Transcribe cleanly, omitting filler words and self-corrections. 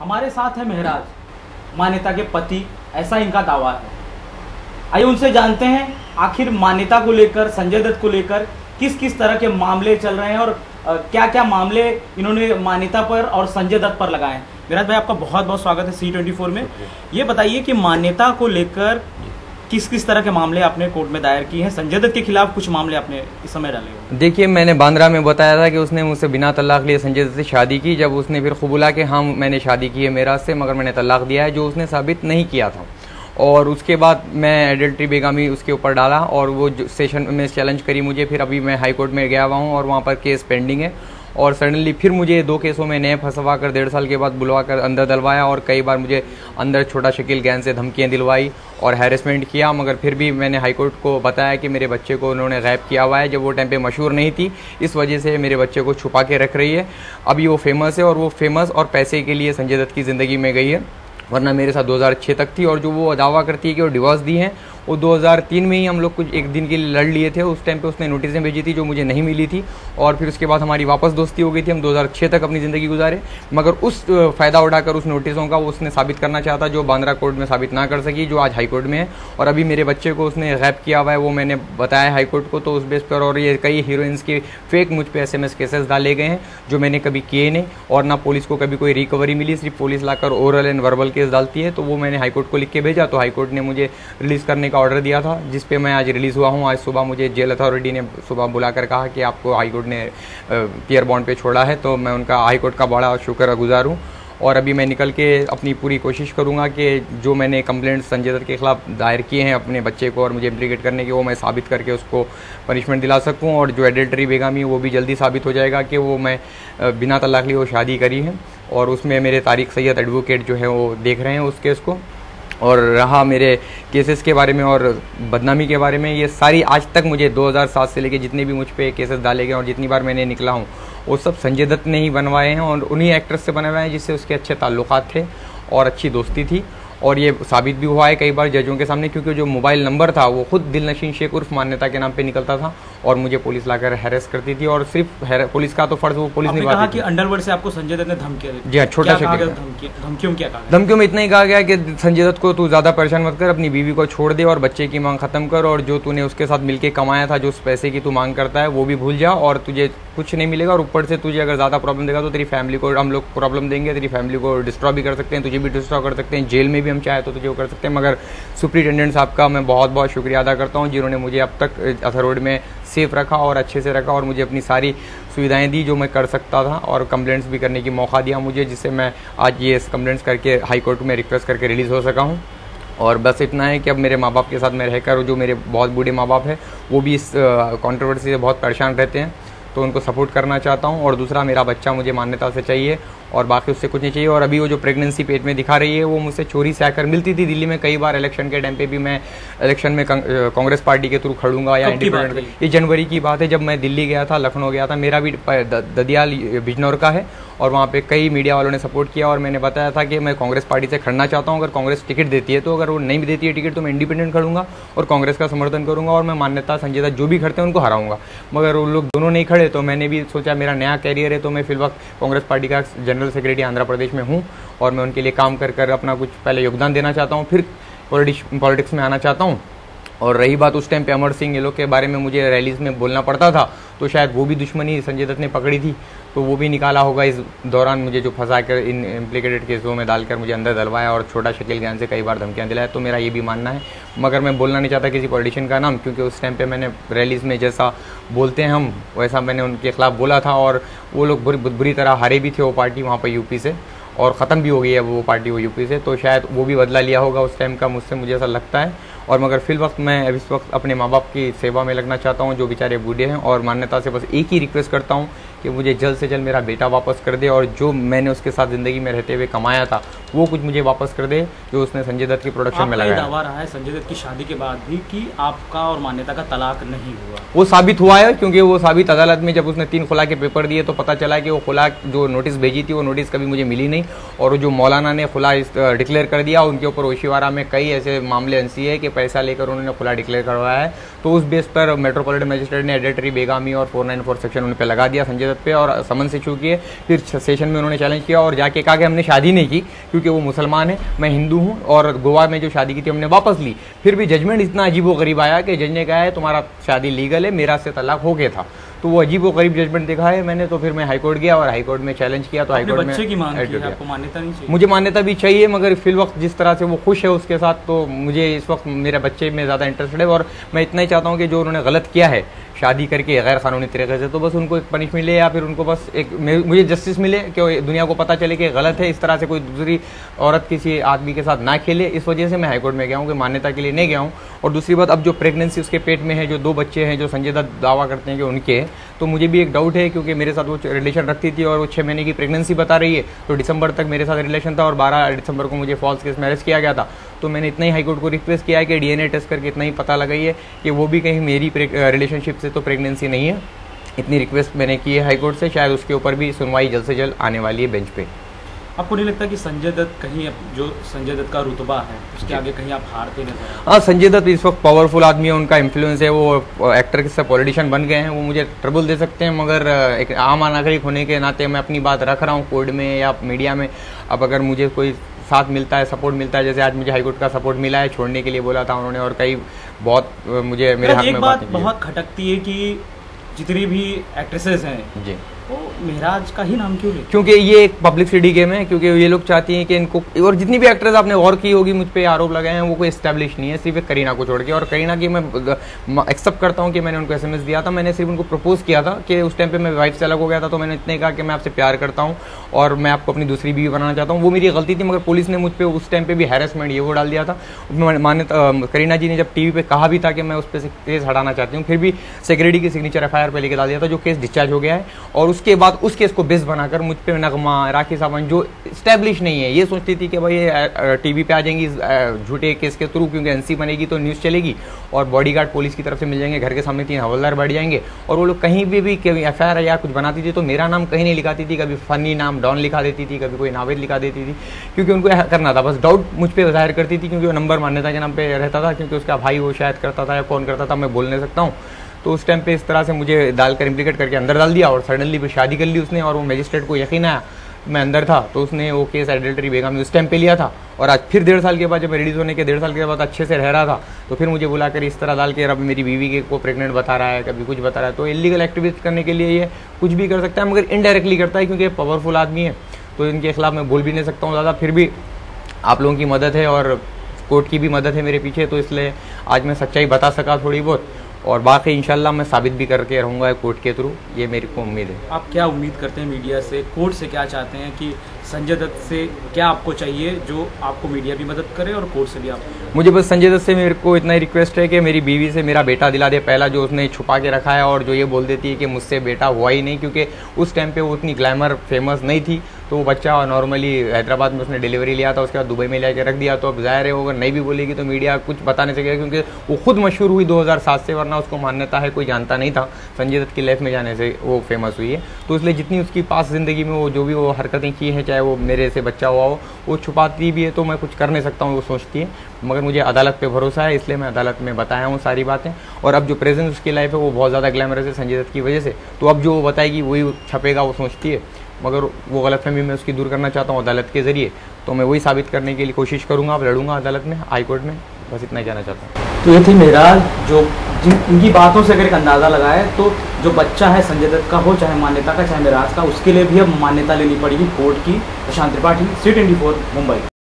हमारे साथ है महराज, मान्यता के पति, ऐसा इनका दावा है। आइए उनसे जानते हैं आखिर मान्यता को लेकर, संजय दत्त को लेकर किस किस तरह के मामले चल रहे हैं और क्या क्या मामले इन्होंने मान्यता पर और संजय दत्त पर लगाए हैं। महराज भाई, आपका बहुत बहुत स्वागत है C24 में। ये बताइए कि मान्यता को लेकर किस किस तरह के मामले आपने कोर्ट में दायर किए हैं, संजय दत्त के खिलाफ कुछ मामले आपने इस समय डाले हैं? देखिए, मैंने बांद्रा में बताया था कि उसने मुझसे बिना तलाक लिए संजय दत्त से शादी की। जब उसने फिर कबूला कि हाँ मैंने शादी की है मेराज से, मगर मैंने तलाक दिया है, जो उसने साबित नहीं किया था। और उसके बाद मैं एडल्ट्री बेगामी उसके ऊपर डाला और वो सेशन में चैलेंज करी मुझे। फिर अभी मैं हाई कोर्ट में गया हुआ हूँ और वहाँ पर केस पेंडिंग है। और सडनली फिर मुझे 2 केसों में नए फंसवा कर 1.5 साल के बाद बुलवा कर अंदर डलवाया और कई बार मुझे अंदर छोटा शकील गैंग से धमकियाँ दिलवाई और हैरेसमेंट किया। मगर फिर भी मैंने हाई कोर्ट को बताया कि मेरे बच्चे को उन्होंने रैप किया हुआ है, जब वो टाइम पे मशहूर नहीं थी, इस वजह से मेरे बच्चे को छुपा के रख रही है। अभी वो फेमस है और वो फेमस और पैसे के लिए संजय दत्त की ज़िंदगी में गई है, वरना मेरे साथ 2006 तक थी। और जो वो दावा करती है कि वो डिवोर्स दी हैं, वो 2003 में ही हम लोग कुछ एक दिन के लिए लड़ लिए थे। उस टाइम पे उसने नोटिसें भेजी थी जो मुझे नहीं मिली थी और फिर उसके बाद हमारी वापस दोस्ती हो गई थी। हम 2006 तक अपनी ज़िंदगी गुजारे, मगर उस फ़ायदा उठाकर उस नोटिसों का वो उसने साबित करना चाहता, जो बांद्रा कोर्ट में साबित ना कर सकी, जो आज हाई कोर्ट में है। और अभी मेरे बच्चे को उसने रैप किया हुआ है, वो मैंने बताया हाई कोर्ट को, तो उस बेस पर। और ये कई हीरोइंस के फेक मुझ पर SMS केसेस डाले गए हैं जो मैंने कभी किए नहीं, और ना पुलिस को कभी कोई रिकवरी मिली। सिर्फ police locker oral and verbal case डालती है। तो वो मैंने हाई कोर्ट को लिख के भेजा, तो हाई कोर्ट ने मुझे रिलीज़ करने का ऑर्डर दिया था, जिस पे मैं आज रिलीज़ हुआ हूँ। आज सुबह मुझे जेल अथॉरिटी ने सुबह बुलाकर कहा कि आपको हाई कोर्ट ने पियर बॉन्ड पे छोड़ा है, तो मैं उनका हाई कोर्ट का बड़ा शुक्रगुजार हूँ। और अभी मैं निकल के अपनी पूरी कोशिश करूँगा कि जो मैंने कंप्लेंट संजय दत्त के खिलाफ दायर किए हैं अपने बच्चे को और मुझे इम्प्लीकेट करने के, वो मैं साबित करके उसको पनिशमेंट दिला सकूँ। और जो एडल्टरी बेगामी है वो भी जल्दी साबित हो जाएगा कि वो मैं बिना तलाक लिए वो शादी करी है। और उसमें मेरे तारिक सैयद एडवोकेट जो है वो देख रहे हैं उस केस को। और रहा मेरे केसेस के बारे में और बदनामी के बारे में, ये सारी आज तक मुझे 2007 से लेके जितने भी मुझ पे केसेस डाले गए और जितनी बार मैंने निकला हूँ, वो सब संजय दत्त ने ही बनवाए हैं और उन्हीं एक्ट्रेस से बनवाए हैं जिससे उसके अच्छे ताल्लुकात थे और अच्छी दोस्ती थी। और ये साबित भी हुआ है कई बार जजों के सामने, क्योंकि जो मोबाइल नंबर था वो खुद दिलनशीन शेख उर्फ मान्यता के नाम पे निकलता था और मुझे पुलिस लाकर हैरेस करती थी। और सिर्फ पुलिस का तो फर्ज वो पुलिस निभाती थी। कहा कि अंडरवर्ल्ड से आपको संजय दत्त ने धमकियां दी। जी हाँ, छोटा शकील। धमकियों क्या कहा? धमकियों में इतना ही कहा गया कि संजय दत्त को तू ज़्यादा परेशान मत कर, अपनी बीवी को छोड़ दे और बच्चे की मांग खत्म कर, और जो तूने उसके साथ मिलकर कमाया था, जो उस पैसे की तू मांग करता है, वो भी भूल जा और तुझे कुछ नहीं मिलेगा। और ऊपर से तुझे अगर ज़्यादा प्रॉब्लम देगा तो तेरी फैमिली को हम लोग प्रॉब्लम देंगे, तेरी फैमिली को डिस्ट्रॉय भी कर सकते हैं, तुझे भी डिस्ट्रॉय कर सकते हैं, जेल में भी हम चाहे तो तुझे वो कर सकते हैं। मगर सुप्रिटेंडेंट साहब का मैं बहुत बहुत शुक्रिया अदा करता हूँ, जिन्होंने मुझे अब तक अथरोड में सेफ रखा और अच्छे से रखा और मुझे अपनी सारी सुविधाएं दी जो मैं कर सकता था, और कंप्लेंट्स भी करने की मौका दिया मुझे, जिससे मैं आज ये कंप्लेंट्स करके हाई कोर्ट में रिक्वेस्ट करके रिलीज़ हो सका हूँ। और बस इतना है कि अब मेरे माँ बाप के साथ मैं रहकर, जो मेरे बहुत बूढ़े माँ बाप हैं वो भी इस कंट्रोवर्सी से बहुत परेशान रहते हैं, तो उनको सपोर्ट करना चाहता हूँ। और दूसरा, मेरा बच्चा मुझे मान्यता से चाहिए और बाकी उससे कुछ नहीं चाहिए। और अभी वो जो प्रेगनेंसी पेट में दिखा रही है वो मुझसे चोरी से आकर मिलती थी दिल्ली में कई बार। इलेक्शन के टाइम पे भी मैं इलेक्शन में कांग्रेस पार्टी के थ्रू खड़ूंगा या इंडिपेंडेंट, ये जनवरी की बात है जब मैं दिल्ली गया था, लखनऊ गया था। मेरा भी ददियाल बिजनौर का है और वहाँ पे कई मीडिया वालों ने सपोर्ट किया और मैंने बताया था कि मैं कांग्रेस पार्टी से खड़ना चाहता हूँ। अगर कांग्रेस टिकट देती है तो, अगर वो नहीं भी देती है टिकट तो मैं इंडिपेंडेंट खड़ूंगा और कांग्रेस का समर्थन करूँगा और मैं मान्यता संजय दत्त जो भी खड़ते हैं उनको हराऊंगा। मगर वो लोग दोनों नहीं खड़े, तो मैंने भी सोचा मेरा नया कैरियर है, तो मैं फिल वक्त कांग्रेस पार्टी का जनरल सेक्रेटरी आंध्र प्रदेश में हूँ और मैं उनके लिए काम कर अपना कुछ पहले योगदान देना चाहता हूँ, फिर पॉलिटिक्स में आना चाहता हूँ। और रही बात उस टाइम पे अमर सिंह ये लोग के बारे में मुझे रैलीज में बोलना पड़ता था, तो शायद वो भी दुश्मनी संजय दत्त ने पकड़ी थी, तो वो भी निकाला होगा इस दौरान, मुझे जो फंसा कर इन इम्प्लीकेटेड केसों में डालकर मुझे अंदर डलवाया और छोटा शकील गैंग से कई बार धमकियाँ दिलाया। तो मेरा ये भी मानना है, मगर मैं बोलना नहीं चाहता किसी पॉलिटिशियन का नाम, क्योंकि उस टाइम पे मैंने रैलीज में जैसा बोलते हैं हम वैसा मैंने उनके खिलाफ बोला था और वो लोग बुरी तरह हारे भी थे वो पार्टी वहाँ पर यूपी से, और ख़त्म भी हो गई है वो पार्टी वो यूपी से, तो शायद वो भी बदला लिया होगा उस टाइम का मुझसे, मुझे ऐसा लगता है। और मगर फिल वक्त मैं इस वक्त अपने माँ बाप की सेवा में लगना चाहता हूँ जो बेचारे बूढ़े हैं, और मान्यता से बस एक ही रिक्वेस्ट करता हूँ कि मुझे जल्द से जल्द मेरा बेटा वापस कर दे और जो मैंने उसके साथ ज़िंदगी में रहते हुए कमाया था वो कुछ मुझे वापस कर दे जो उसने संजय दत्त की प्रोडक्शन में लगाया। दावा रहा है संजय दत्त की शादी के बाद भी कि आपका और मान्यता का तलाक नहीं हुआ। वो साबित हुआ है, क्योंकि वो साबित अदालत में जब उसने 3 खुला के पेपर दिए तो पता चला कि वो खुला जो नोटिस भेजी थी वो नोटिस कभी मुझे मिली नहीं, और जो मौलाना ने खुला डिक्लेयर कर दिया उनके ऊपर ओशिवारा में कई ऐसे मामले ऐसी है कि पैसा लेकर उन्होंने खुला डिक्लेयर करवाया है। तो उस बेस पर मेट्रोपॉलिटन मजिस्ट्रेट ने एडेल्टरी, बेगामी और 494 सेक्शन उन पर लगा दिया संजय दत्त पे और समन इशू किए। फिर सेशन में उन्होंने चैलेंज किया और जाके कहा कि हमने शादी नहीं की क्योंकि वो मुसलमान है, मैं हिंदू हूँ, और गोवा में जो शादी की थी हमने वापस ली। फिर भी जजमेंट इतना अजीबोगरीब आया कि जज ने कहा है तुम्हारा शादी लीगल है, मेरा से तलाक हो गया था। तो वो अजीबोगरीब जजमेंट देखा है मैंने। तो फिर मैं हाईकोर्ट गया और हाईकोर्ट में चैलेंज किया। तो हाईकोर्ट में की मांग की है, आपको मान्यता नहीं चाहिए? मुझे मान्यता भी चाहिए, मगर फिल वक्त जिस तरह से वो खुश है उसके साथ, तो मुझे इस वक्त मेरे बच्चे में ज़्यादा इंटरेस्टेड है। और मैं इतना ही चाहता हूँ कि जो उन्होंने गलत किया है शादी करके गैर कानूनी तरीके से, तो बस उनको एक पनिश मिले या फिर उनको बस एक मुझे जस्टिस मिले कि दुनिया को पता चले कि गलत है। इस तरह से कोई दूसरी औरत किसी आदमी के साथ ना खेले। इस वजह से मैं हाईकोर्ट में गया हूँ कि मान्यता के लिए नहीं गया हूँ। और दूसरी बात, अब जो प्रेगनेंसी उसके पेट में है, जो 2 बच्चे हैं जो संजय दत्त दावा करते हैं कि उनके, तो मुझे भी एक डाउट है क्योंकि मेरे साथ वो रिलेशन रखती थी और वो 6 महीने की प्रेगनेंसी बता रही है। तो दिसंबर तक मेरे साथ रिलेशन था और 12 दिसंबर को मुझे फॉल्स केस में अरेस्ट किया गया था। तो मैंने इतना ही हाईकोर्ट को रिक्वेस्ट किया है कि DNA टेस्ट करके इतना ही पता लगाइए कि वो भी कहीं मेरी रिलेशनशिप से तो प्रेगनेंसी नहीं है। इतनी रिक्वेस्ट मैंने की है हाईकोर्ट से, शायद उसके ऊपर भी सुनवाई जल्द से जल्द आने वाली है बेंच पे। आपको नहीं लगता कि संजय दत्त कहीं जो संजय दत्त का रुतबा है उसके आगे कहीं आप हारते नजर आए? हाँ, संजय दत्त इस वक्त पावरफुल आदमी है, उनका इन्फ्लुएंस है, वो एक्टर से पॉलिटिशियन बन गए हैं, वो मुझे ट्रबल दे सकते हैं। मगर एक आम नागरिक होने के नाते मैं अपनी बात रख रहा हूँ कोर्ट में या मीडिया में। अब अगर मुझे कोई साथ मिलता है, सपोर्ट मिलता है, जैसे आज मुझे हाईकोर्ट का सपोर्ट मिला है, छोड़ने के लिए बोला था उन्होंने, और कई बहुत मुझे मेरे हक में बात बहुत खटकती है कि जितनी भी एक्ट्रेसेस हैं जी, वो महराज का ही नाम क्यों लेते? क्योंकि ये एक पब्लिसिटी गेम है, क्योंकि ये लोग चाहती हैं कि इनको, और जितनी भी एक्ट्रेस आपने गौर की होगी मुझ पे आरोप लगाए हैं वो कोई एस्टेब्लिश नहीं है, सिर्फ एक करीना को छोड़ के। और करीना की मैं एक्सेप्ट करता हूँ कि मैंने उनको SMS दिया था, मैंने सिर्फ उनको प्रपोज किया था कि उस टाइम पे मैं वाइफ से अलग हो गया था, तो मैंने इतने कहा कि मैं आपसे प्यार करता हूँ और मैं आपको अपनी दूसरी बीवी बनाना चाहता हूँ। वो मेरी गलती थी, मगर पुलिस ने मुझ पर उस टाइम पे भी हैरेसमेंट ये वो डाल दिया था। मान्यता करीना जी ने जब TV पे कहा भी था कि मैं उस पर से केस हटाना चाहती हूँ, फिर भी सेक्रेटरी की सिग्नेचर FIR पे लेके डाल दिया था, जो केस डिस्चार्ज हो गया है। और उसके बाद उस केस को बेस बनाकर मुझ पे नगमा, राखी सावंत जो स्टैब्लिश नहीं है, ये सोचती थी कि भाई ये TV पे आ जाएंगी झूठे केस के थ्रू, क्योंकि NC बनेगी तो न्यूज़ चलेगी और बॉडीगार्ड पुलिस की तरफ से मिल जाएंगे, घर के सामने 3 हवलदार बढ़ जाएंगे। और वो लोग कहीं भी FIR या कुछ बनाती थी तो मेरा नाम कहीं नहीं लिखाती थी, कभी फनी नाम डॉन लिखा देती थी, कभी कोई नावेद लिखा देती थी, क्योंकि उनको करना था, बस डाउट मुझ पर जाहिर करती थी, क्योंकि वो नंबर मान्यता के नाम पे रहता था, क्योंकि उसका भाई वो शायद करता था या कौन करता था मैं बोल नहीं सकता हूँ। तो उस टाइम पे इस तरह से मुझे डालकर इम्प्लीकेट करके अंदर डाल दिया और सडनली फिर शादी कर ली उसने। और वो मजिस्ट्रेट को यकीन आया मैं अंदर था, तो उसने वो केस एडल्टरी बेगम उस टाइम पे लिया था। और आज फिर 1.5 साल के बाद, जब मैं रिलीज होने के 1.5 साल के बाद अच्छे से रह रहा था, तो फिर मुझे बुलाकर इस तरह डाल के अब मेरी बीवी के को प्रेग्नेंट बता रहा है, कभी कुछ बता रहा है। तो इलीगल एक्टिविटीज करने के लिए ये कुछ भी कर सकता है, मगर इनडायरेक्टली करता है, क्योंकि पावरफुल आदमी है, तो इनके खिलाफ मैं बोल भी नहीं सकता हूँ ज़्यादा। फिर भी आप लोगों की मदद है और कोर्ट की भी मदद है मेरे पीछे, तो इसलिए आज मैं सच्चाई बता सका थोड़ी बहुत, और बाकी इंशाल्लाह मैं साबित भी करके रहूँगा कोर्ट के थ्रू, ये मेरी को उम्मीद है। आप क्या उम्मीद करते हैं मीडिया से, कोर्ट से क्या चाहते हैं कि संजय दत्त से क्या आपको चाहिए जो आपको मीडिया भी मदद करे और कोर्ट से भी आप? मुझे बस संजय दत्त से मेरे को इतना ही रिक्वेस्ट है कि मेरी बीवी से मेरा बेटा दिला दे, पहला जो उसने छुपा के रखा है, और जो ये बोल देती है कि मुझसे बेटा हुआ ही नहीं, क्योंकि उस टाइम पे वो उतनी ग्लैमर फेमस नहीं थी, तो वो बच्चा नॉर्मली हैदराबाद में उसने डिलीवरी लिया था, उसके बाद दुबई में लेकर रख दिया। तो अब जाहिर है वो अगर नहीं भी बोलेगी तो मीडिया कुछ बता नहीं सकेगा, क्योंकि वो खुद मशहूर हुई 2007 से, वरना उसको मान्यता है कोई जानता नहीं था, संजय दत्त की लाइफ में जाने से वो फेमस हुई है। तो इसलिए जितनी उसकी पास ज़िंदगी में वो जो भी वो हरकतें की हैं, चाहे वो मेरे से बच्चा हुआ हो, वो छुपाती भी है, तो मैं कुछ कर नहीं सकता हूँ वो सोचती है। मगर मुझे अदालत पे भरोसा है, इसलिए मैं अदालत में बताया हूँ सारी बातें। और अब जो प्रेजेंस उसकी लाइफ है वो बहुत ज़्यादा ग्लैमरस है संजय दत्त की वजह से, तो अब जो वो बताएगी वही छपेगा, वो सोचती है। मगर वो गलतफहमी मैं उसकी दूर करना चाहता हूँ अदालत के ज़रिए, तो मैं वही साबित करने के लिए कोशिश करूँगा, अब लड़ूंगा अदालत में, हाई कोर्ट में, बस इतना ही कहना चाहता हूँ। तो ये थी महराज, जो इनकी बातों से अगर एक अंदाज़ा लगाए तो जो बच्चा है संजय दत्त का हो, चाहे मान्यता का चाहे महराज का, उसके लिए भी अब मान्यता लेनी पड़ेगी कोर्ट की। प्रशांत त्रिपाठी, C24 मुंबई।